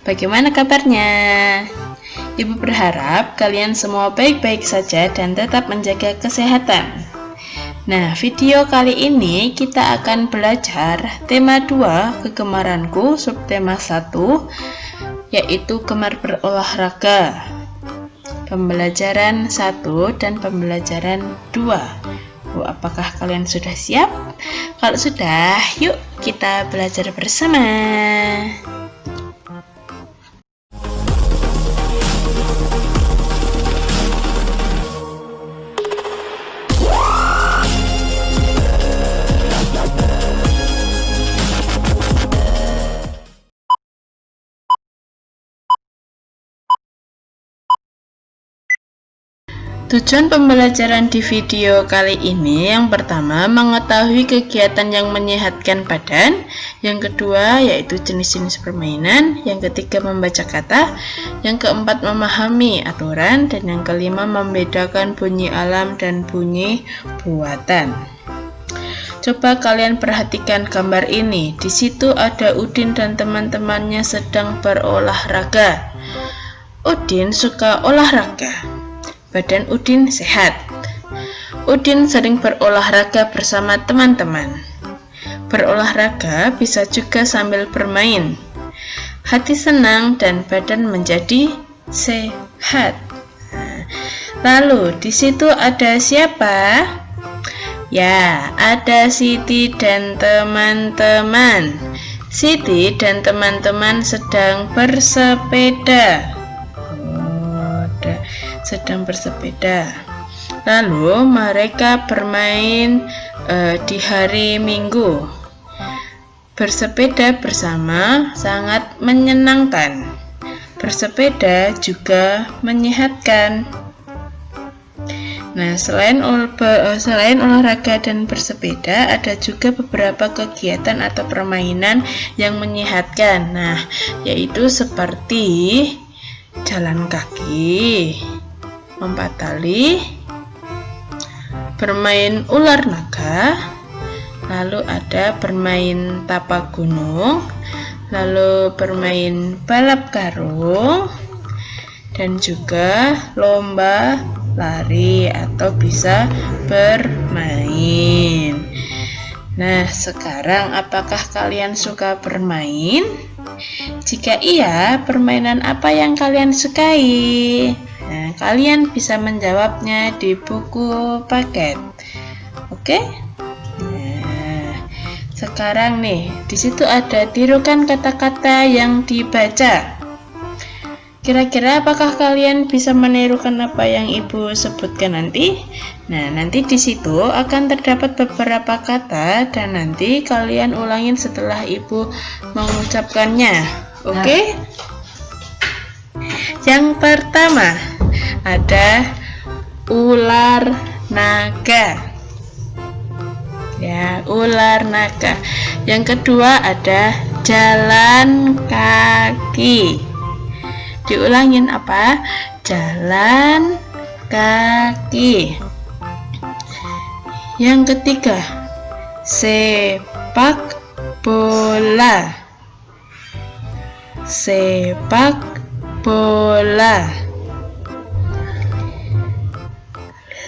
Bagaimana kabarnya? Ibu berharap kalian semua baik-baik saja dan tetap menjaga kesehatan. Nah, video kali ini kita akan belajar tema 2 kegemaranku, subtema 1, yaitu gemar berolahraga. Pembelajaran 1 dan pembelajaran 2. Apakah kalian sudah siap? Kalau sudah, yuk kita belajar bersama. Tujuan pembelajaran di video kali ini yang pertama mengetahui kegiatan yang menyehatkan badan, yang kedua yaitu jenis-jenis permainan, yang ketiga membaca kata, yang keempat memahami aturan, dan yang kelima membedakan bunyi alam dan bunyi buatan. Coba kalian perhatikan gambar ini. Di situ ada Udin dan teman-temannya sedang berolahraga. Udin suka olahraga. Badan Udin sehat. Udin sering berolahraga bersama teman-teman. Berolahraga bisa juga sambil bermain. Hati senang dan badan menjadi sehat. Lalu di situ ada siapa? Ya, ada Siti dan teman-teman. Siti dan teman-teman sedang bersepeda. Lalu mereka bermain di hari Minggu. Bersepeda bersama sangat menyenangkan. Bersepeda juga menyehatkan. Nah, selain olahraga dan bersepeda, ada juga beberapa kegiatan atau permainan yang menyehatkan. Nah, yaitu seperti jalan kaki, lompat tali, bermain ular naga, lalu ada bermain tapak gunung, lalu bermain balap karung, dan juga lomba lari atau bisa bermain. Nah, sekarang apakah kalian suka bermain? Jika iya, permainan apa yang kalian sukai? Nah, kalian bisa menjawabnya di buku paket. Oke? Nah, sekarang nih, di situ ada tirukan kata-kata yang dibaca. Kira-kira apakah kalian bisa menirukan apa yang Ibu sebutkan nanti? Nah, nanti di situ akan terdapat beberapa kata dan nanti kalian ulangin setelah Ibu mengucapkannya. Oke? Yang pertama ada ular naga. Ya, ular naga. Yang kedua ada jalan kaki. Diulangin apa? Jalan kaki. Yang ketiga, sepak bola. Sepak bola.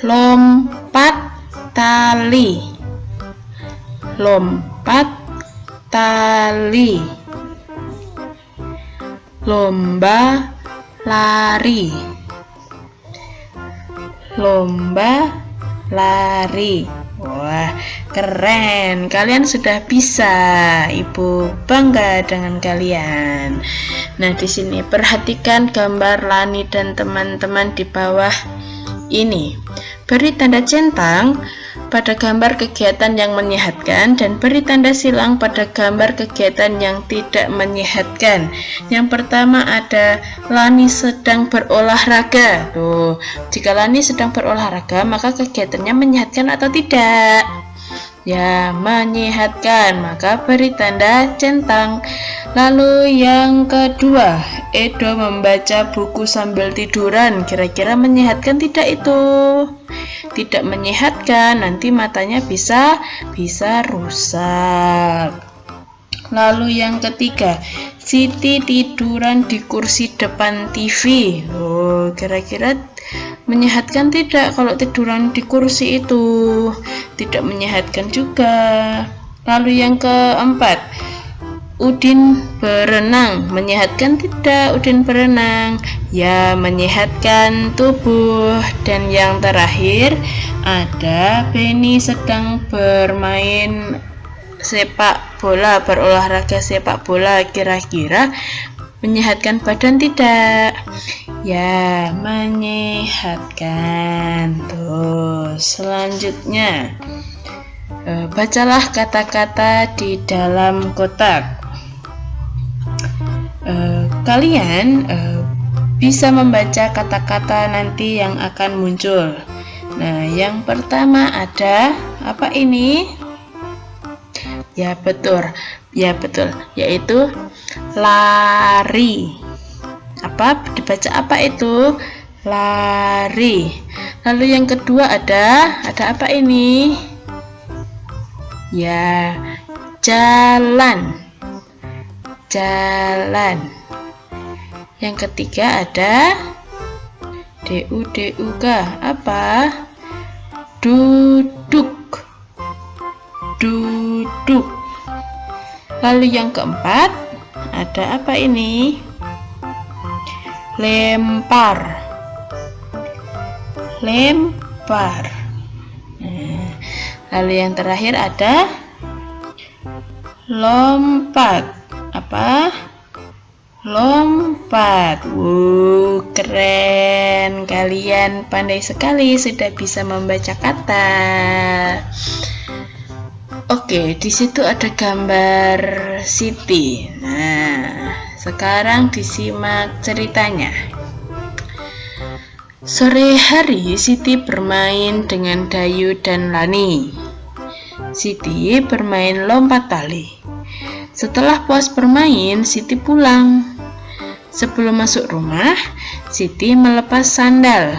Lompat tali. Lompat tali. Lomba lari. Lomba lari. Wah, keren. Kalian sudah bisa. Ibu bangga dengan kalian. Nah, di sini perhatikan gambar Lani dan teman-teman di bawah ini. Beri tanda centang pada gambar kegiatan yang menyehatkan dan beri tanda silang pada gambar kegiatan yang tidak menyehatkan. Yang pertama ada Lani sedang berolahraga. Tuh, jika Lani sedang berolahraga, maka kegiatannya menyehatkan atau tidak? Ya, menyehatkan, maka beri tanda centang. Lalu yang kedua, Edo membaca buku sambil tiduran. Kira-kira menyehatkan tidak itu? Tidak menyehatkan, nanti matanya bisa rusak. Lalu yang ketiga, Siti tiduran di kursi depan TV. Oh, kira-kira menyehatkan tidak kalau tiduran di kursi itu? Tidak menyehatkan juga. Lalu yang keempat, Udin berenang. Menyehatkan tidak Udin berenang? Ya, menyehatkan tubuh. Dan yang terakhir, ada Beni sedang bermain sepak bola, berolahraga sepak bola. Kira-kira menyehatkan badan tidak? Ya, menyehatkan. Tuh, selanjutnya bacalah kata-kata di dalam kotak. Kalian bisa membaca kata-kata nanti yang akan muncul. Nah, yang pertama ada apa ini? Ya betul, yaitu lari. Dibaca apa itu? Lari. Lalu yang kedua ada apa ini? Ya, jalan. Yang ketiga ada DUK. Apa? Duduk. Lalu yang keempat ada apa ini? Lempar. Lalu yang terakhir ada lompat. Apa? Lompat. Keren. Kalian pandai sekali, sudah bisa membaca kata. Oke, di situ ada gambar Siti. Nah, sekarang disimak ceritanya. Sore hari Siti bermain dengan Dayu dan Lani. Siti bermain lompat tali. Setelah puas bermain, Siti pulang. Sebelum masuk rumah, Siti melepas sandal.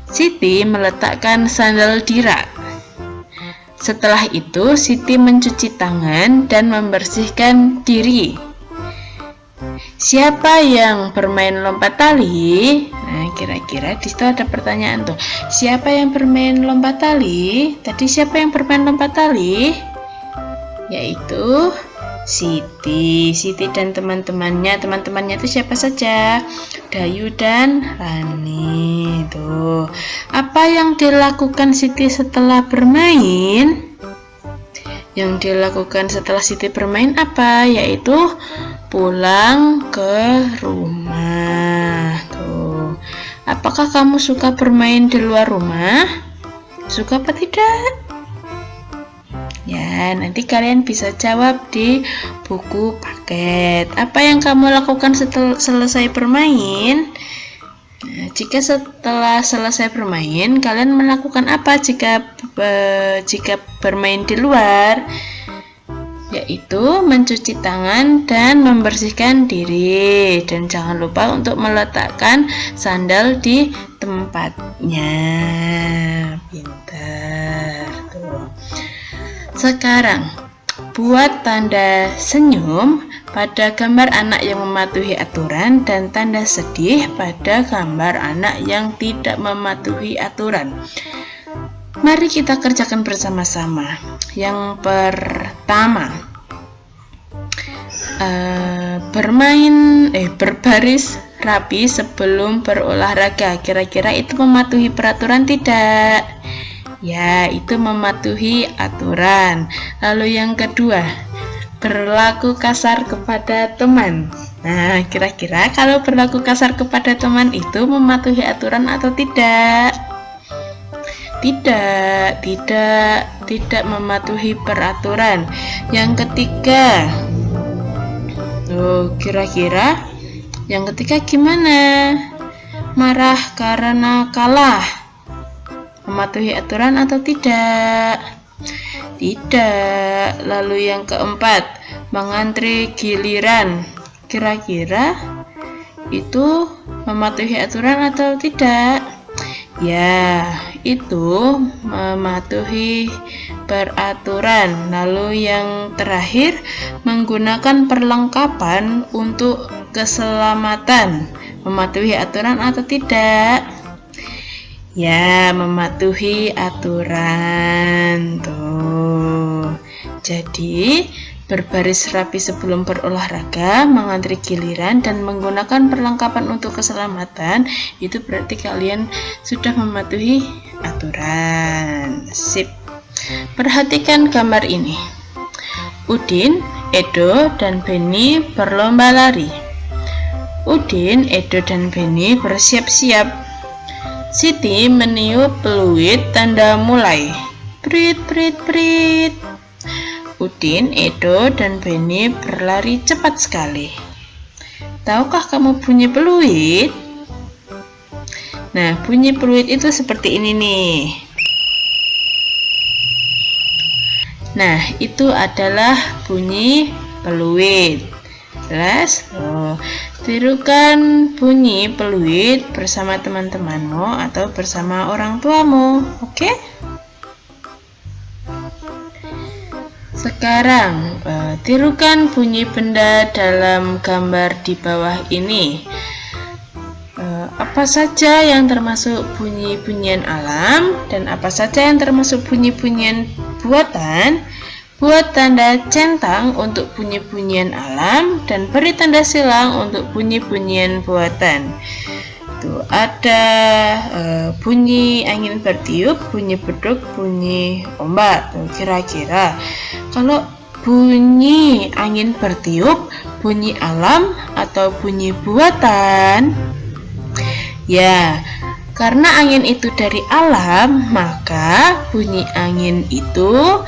Siti meletakkan sandal di rak. Setelah itu, Siti mencuci tangan dan membersihkan diri. Siapa yang bermain lompat tali? Nah, kira-kira di situ ada pertanyaan tuh. Siapa yang bermain lompat tali? Tadi siapa yang bermain lompat tali? Yaitu Siti dan teman-temannya. Teman-temannya itu siapa saja? Dayu dan Lani. Tuh. Apa yang dilakukan Siti setelah bermain? Yang dilakukan setelah Siti bermain apa? Yaitu pulang ke rumah. Tuh. Apakah kamu suka bermain di luar rumah? Suka apa tidak? Ya, nanti kalian bisa jawab di buku paket. Apa yang kamu lakukan setelah selesai bermain? Nah, jika setelah selesai bermain, kalian melakukan apa jika bermain di luar? Yaitu mencuci tangan dan membersihkan diri. Dan jangan lupa untuk meletakkan sandal di tempatnya. Pintar tuh. Sekarang, buat tanda senyum pada gambar anak yang mematuhi aturan dan tanda sedih pada gambar anak yang tidak mematuhi aturan. Mari kita kerjakan bersama-sama. Yang pertama, berbaris rapi sebelum berolahraga. Kira-kira itu mematuhi peraturan tidak? Ya, itu mematuhi aturan. Lalu yang kedua, berlaku kasar kepada teman. Nah, kira-kira kalau berlaku kasar kepada teman itu mematuhi aturan atau tidak? Tidak mematuhi peraturan. Yang ketiga, kira-kira yang ketiga gimana? Marah karena kalah. Mematuhi aturan atau tidak? Tidak. Lalu yang keempat, mengantri giliran. Kira-kira itu mematuhi aturan atau tidak? Ya, itu mematuhi peraturan. Lalu yang terakhir, menggunakan perlengkapan untuk keselamatan. Mematuhi aturan atau tidak? Ya, mematuhi aturan. Tuh. Jadi, berbaris rapi sebelum berolahraga, mengantri giliran, dan menggunakan perlengkapan untuk keselamatan, itu berarti kalian sudah mematuhi aturan. Sip. Perhatikan gambar ini. Udin, Edo, dan Beni berlomba lari. Udin, Edo, dan Beni bersiap-siap. Siti meniup peluit tanda mulai. Prit, prit, prit. Udin, Edo, dan Beni berlari cepat sekali. Tahukah kamu bunyi peluit? Nah, bunyi peluit itu seperti ini nih. Nah, itu adalah bunyi peluit. Jelas? Tirukan bunyi peluit bersama teman-temanmu atau bersama orang tuamu. Oke? Sekarang, tirukan bunyi benda dalam gambar di bawah ini. Apa saja yang termasuk bunyi-bunyian alam dan apa saja yang termasuk bunyi-bunyian buatan? Buat tanda centang untuk bunyi-bunyian alam dan beri tanda silang untuk bunyi-bunyian buatan. Tuh, ada bunyi angin bertiup, bunyi beduk, bunyi ombak. Tuh, kira-kira kalau bunyi angin bertiup, bunyi alam atau bunyi buatan? Ya, karena angin itu dari alam, maka bunyi angin itu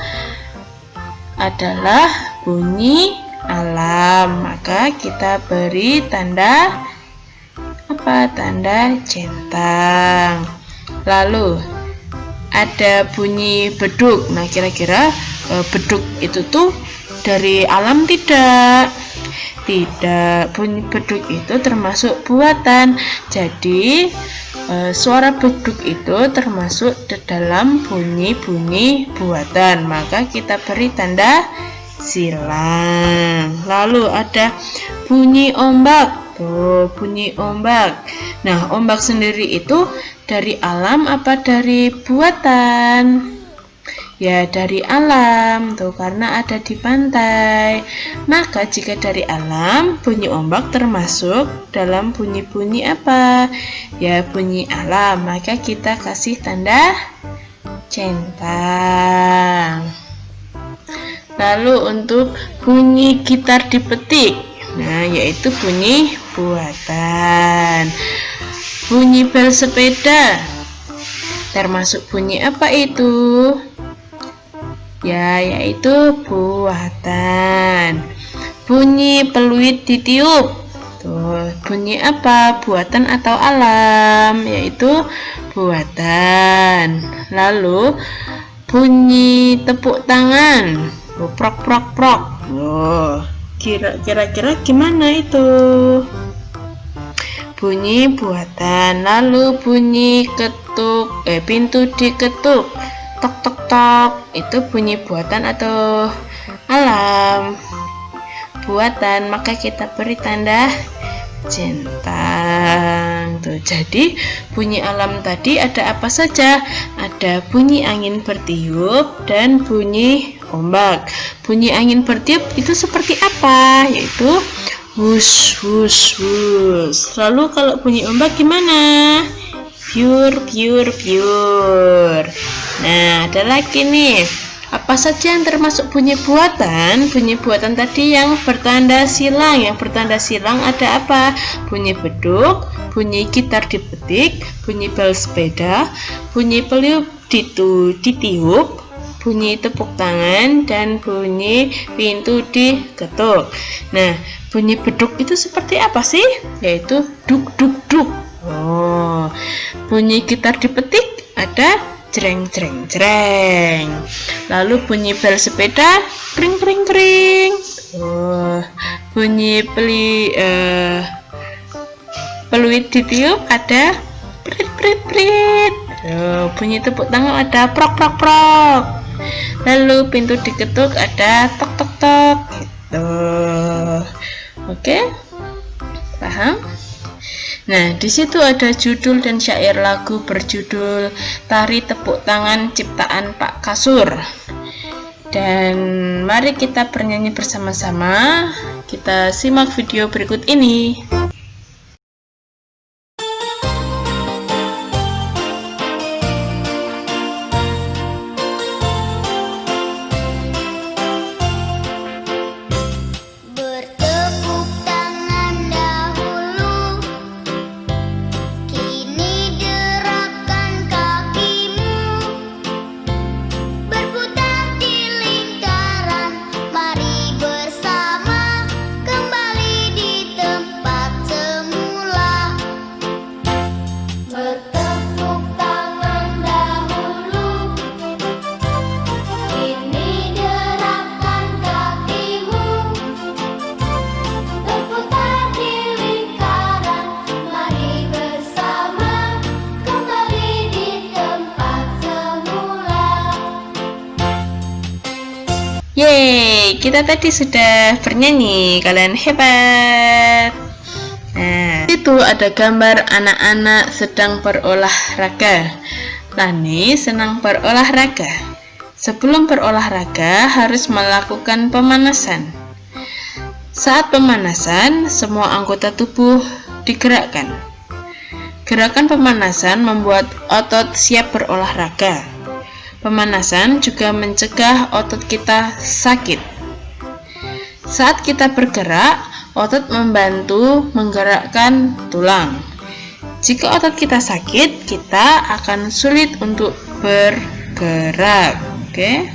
adalah bunyi alam. Maka kita beri tanda apa? Tanda centang. Lalu ada bunyi beduk. Nah, kira-kira beduk itu tuh dari alam tidak? Tidak. Bunyi beduk itu termasuk buatan. Jadi suara beduk itu termasuk dalam bunyi-bunyi buatan. Maka kita beri tanda silang. Lalu ada bunyi ombak. Tuh, bunyi ombak. Nah, ombak sendiri itu dari alam apa dari buatan? Ya, dari alam. Tuh, karena ada di pantai. Maka jika dari alam, bunyi ombak termasuk dalam bunyi-bunyi apa? Ya, bunyi alam. Maka kita kasih tanda centang. Lalu untuk bunyi gitar dipetik, nah, yaitu bunyi buatan. Bunyi bel sepeda termasuk bunyi apa itu? Ya, yaitu buatan. Bunyi peluit ditiup, tuh, bunyi apa? Buatan atau alam? Yaitu buatan. Lalu bunyi tepuk tangan, prok prok prok. Kira-kira gimana itu? Bunyi buatan. Lalu bunyi ketuk, pintu diketuk, tok tok tok, itu bunyi buatan atau alam? Buatan. Maka kita beri tanda centang. Tuh, jadi bunyi alam tadi ada apa saja? Ada bunyi angin bertiup dan bunyi ombak. Bunyi angin bertiup itu seperti apa? Yaitu wus wus wus. Lalu kalau bunyi ombak gimana? Piur piur piur. Nah, ada lagi nih. Apa saja yang termasuk bunyi buatan? Bunyi buatan tadi yang bertanda silang. Yang bertanda silang ada apa? Bunyi beduk, bunyi gitar dipetik, bunyi bel sepeda, bunyi peluit ditiup, bunyi tepuk tangan, dan bunyi pintu diketuk. Nah, bunyi beduk itu seperti apa sih? Yaitu duk duk duk. Bunyi gitar dipetik ada jreng jreng jreng. Lalu bunyi bel sepeda kring kring kring. Bunyi peluit ditiup ada prit prit prit. Bunyi tepuk tangan ada prok prok prok. Lalu pintu diketuk, ada tok tok tok gitu. Oke, paham? Nah, di situ ada judul dan syair lagu berjudul Tari Tepuk Tangan ciptaan Pak Kasur. Dan mari kita bernyanyi bersama-sama. Kita simak video berikut ini. Yeay, kita tadi sudah bernyanyi, kalian hebat. Nah, itu ada gambar anak-anak sedang berolahraga. Lani senang berolahraga. Sebelum berolahraga harus melakukan pemanasan. Saat pemanasan, semua anggota tubuh digerakkan. Gerakan pemanasan membuat otot siap berolahraga. Pemanasan juga mencegah otot kita sakit. Saat kita bergerak, otot membantu menggerakkan tulang. Jika otot kita sakit, kita akan sulit untuk bergerak. Oke.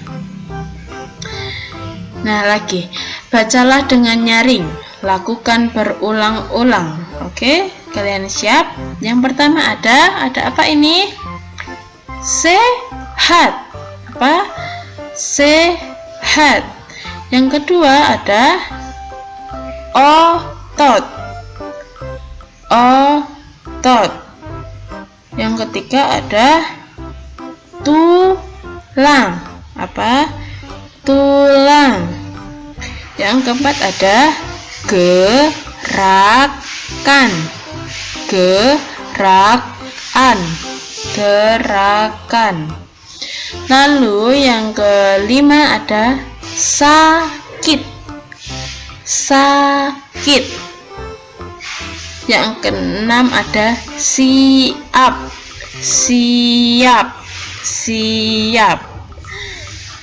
Nah, lagi, bacalah dengan nyaring. Lakukan berulang-ulang. Oke, kalian siap? Yang pertama ada apa ini? Sehat. Apa? Sehat. Yang kedua ada otot. Otot. Yang ketiga ada tulang. Apa? Tulang. Yang keempat ada gerakan. Gerakan. Lalu yang kelima ada sakit. Yang keenam ada siap.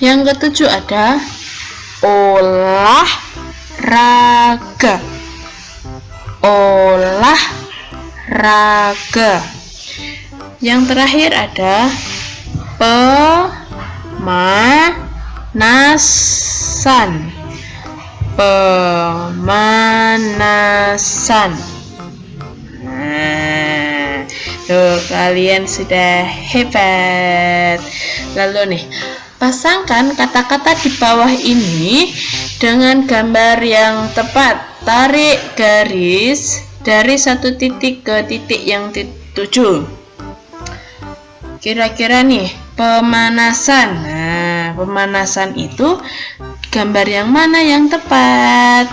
Yang ketujuh ada olahraga. Yang terakhir ada pemanasan. Nah, kalian sudah hebat. Lalu nih, pasangkan kata-kata di bawah ini dengan gambar yang tepat. Tarik garis dari satu titik ke titik yang dituju. Kira-kira nih, pemanasan. Nah, pemanasan itu gambar yang mana yang tepat?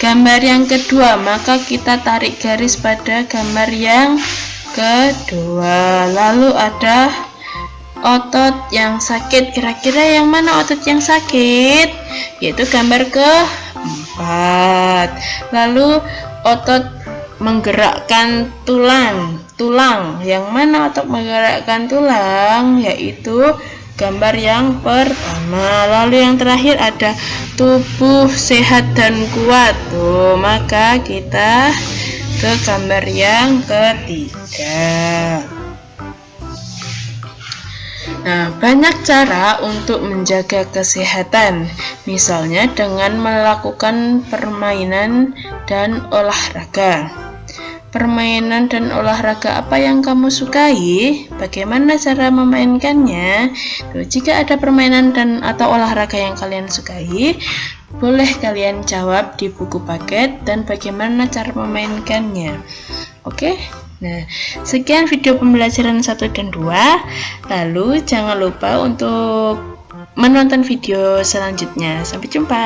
Gambar yang kedua, maka kita tarik garis pada gambar yang kedua. Lalu ada otot yang sakit. Kira-kira yang mana otot yang sakit? Yaitu gambar keempat. Lalu otot menggerakkan tulang. Yang mana otot menggerakkan tulang? Yaitu gambar yang pertama. Lalu yang terakhir ada tubuh sehat dan kuat. Maka kita ke gambar yang ketiga. Nah, banyak cara untuk menjaga kesehatan, misalnya dengan melakukan permainan dan olahraga. Permainan dan olahraga apa yang kamu sukai? Bagaimana cara memainkannya? Jika ada permainan dan atau olahraga yang kalian sukai, boleh kalian jawab di buku paket dan bagaimana cara memainkannya. Oke? Nah, sekian video pembelajaran 1 dan 2. Lalu jangan lupa untuk menonton video selanjutnya. Sampai jumpa.